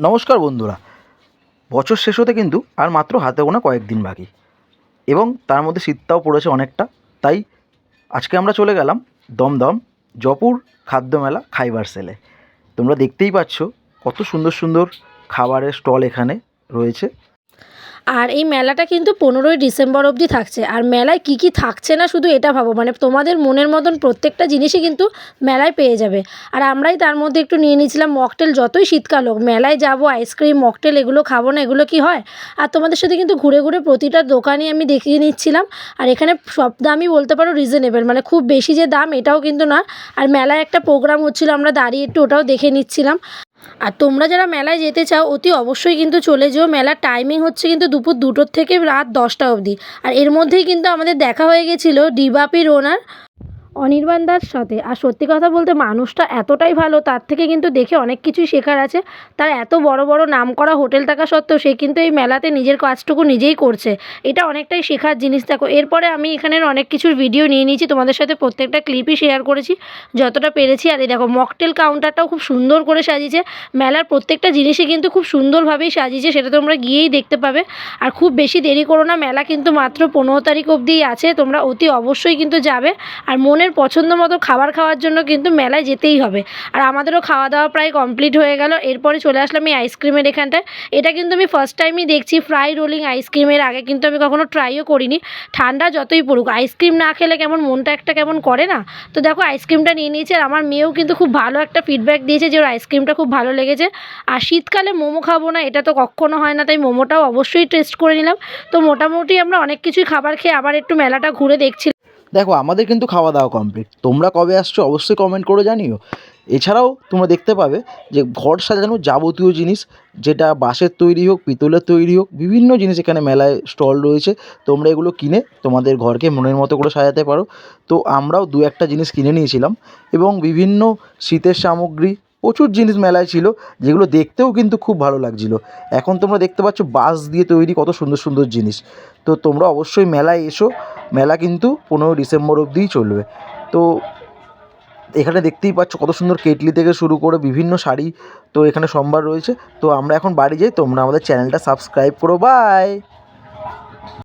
নমস্কার বন্ধুরা, বছর শেষ হতে কিন্তু আর মাত্র হাতে গোনা কয়েকদিন বাকি এবং তার মধ্যে শীতটাও পড়েছে অনেকটা। তাই আজকে আমরা চলে গেলাম দমদম জয়পুর খাদ্য মেলা খাইবার সেলে। তোমরা দেখতেই পাচ্ছ কত সুন্দর সুন্দর খাবারের স্টল এখানে রয়েছে। আর এই মেলাটা কিন্তু 15ই ডিসেম্বর অবধি থাকছে। আর মেলায় কী কী থাকছে না শুধু এটা ভাবো, মানে তোমাদের মনের মতন প্রত্যেকটা জিনিসই কিন্তু মেলায় পেয়ে যাবে। আর আমরাই তার মধ্যে একটু নিয়ে নিয়েছিলাম মকটেল। যতই শীতকাল হোক মেলায় যাবো, আইসক্রিম মকটেল এগুলো খাবো না, এগুলো কি হয়? আর তোমাদের সাথে কিন্তু ঘুরে ঘুরে প্রতিটা দোকানই আমি দেখিয়ে নিচ্ছিলাম। আর এখানে সব দামই বলতে পারো রিজনেবল, মানে খুব বেশি যে দাম এটাও কিন্তু না। আর মেলায় একটা প্রোগ্রাম হচ্ছিলো, আমরা দাঁড়িয়ে একটু ওটাও দেখে নিচ্ছিলাম। আর তোমরা যারা মেলায় যেতে চাও অতি অবশ্যই কিন্তু চলে যেও। মেলার টাইমিং হচ্ছে কিন্তু দুপুর 2টোর থেকে রাত 10টা অবধি। আর এর মধ্যেই কিন্তু আমাদের দেখা হয়ে গেছিলো ডিবাপির ওনার অনির্বাণ দার সাথে। আর সত্যি কথা বলতে মানুষটা এতটাই ভালো, তার থেকে কিন্তু দেখে অনেক কিছুই শেখার আছে। তার এত বড় বড় নামকরা হোটেল থাকা সত্ত্বেও সে কিন্তু এই মেলাতে নিজের কাজটুকু নিজেই করছে। এটা অনেকটাই শেখার জিনিস। দেখো, এরপরে আমি এখানের অনেক কিছুর ভিডিও নিয়ে নিয়েছি, তোমাদের সাথে প্রত্যেকটা ক্লিপই শেয়ার করেছি যতটা পেরেছি। আর এই দেখো মকটেল কাউন্টারটাও খুব সুন্দর করে সাজিয়েছে। মেলার প্রত্যেকটা জিনিসই কিন্তু খুব সুন্দরভাবেই সাজিয়েছে, সেটা তোমরা গিয়েই দেখতে পাবে। আর খুব বেশি দেরি করো না, মেলা কিন্তু মাত্র 15 তারিখ অবধিই আছে। তোমরা অতি অবশ্যই কিন্তু যাবে। আর মনের পছন্দ মতো খাবার খাওয়ার জন্য কিন্তু মেলায় যেতেই হবে। আর আমাদেরও খাওয়া দাওয়া প্রায় কমপ্লিট হয়ে গেল। এরপরে চলে আসলাম এই আইসক্রিমের এখানটায়। এটা কিন্তু আমি ফার্স্ট টাইমই দেখছি ফ্রাই রোলিং আইসক্রিমের আগে কিন্তু আমি কখনো ট্রাইও করিনি। ঠান্ডা যতই পড়ুক আইসক্রিম না খেলে কেমন মনটা একটা কেমন করে না। তো দেখো আইসক্রিমটা নিয়ে নিয়েছে। আর আমার মেয়েও কিন্তু খুব ভালো একটা ফিডব্যাক দিয়েছে যে ওর আইসক্রিমটা খুব ভালো লেগেছে। আর শীতকালে মোমো খাবো না এটা তো কখনো হয় না, তাই মোমোটাও অবশ্যই টেস্ট করে নিলাম। তো মোটামুটি আমরা অনেক কিছুই খাবার খেয়ে আবার একটু মেলাটা ঘুরে দেখছি। দেখো আমাদের কিন্তু খাওয়া দাওয়া কমপ্লিট। তোমরা কবে আসছো অবশ্যই কমেন্ট করে জানিও। এছাড়াও তোমরা দেখতে পাবে যে ঘর সাজানোর যাবতীয় জিনিস, যেটা বাঁশের তৈরি হোক পিতলের তৈরি হোক, বিভিন্ন জিনিস এখানে মেলায় স্টল রয়েছে। তোমরা এগুলো কিনে তোমাদের ঘরকে মনের মতো করে সাজাতে পারো। তো আমরাও দু একটা জিনিস কিনে নিয়েছিলাম এবং বিভিন্ন শীতের সামগ্রী, প্রচুর জিনিস মেলায় ছিল যেগুলো দেখতেও কিন্তু খুব ভালো লাগছিল। এখন তোমরা দেখতে পাচ্ছ বাঁশ দিয়ে তৈরি কত সুন্দর সুন্দর জিনিস। তো তোমরা অবশ্যই মেলায় এসো। মেলা কিন্তু 15 ডিসেম্বর অবধিই চলবে। তো এখানে দেখতেই পাচ্ছ কত সুন্দর কেটলি থেকে শুরু করে বিভিন্ন শাড়ি তো এখানে সম্ভার রয়েছে। তো আমরা এখন বাড়ি যাই, তোমরা আমাদের চ্যানেলটা সাবস্ক্রাইব করো। বাই।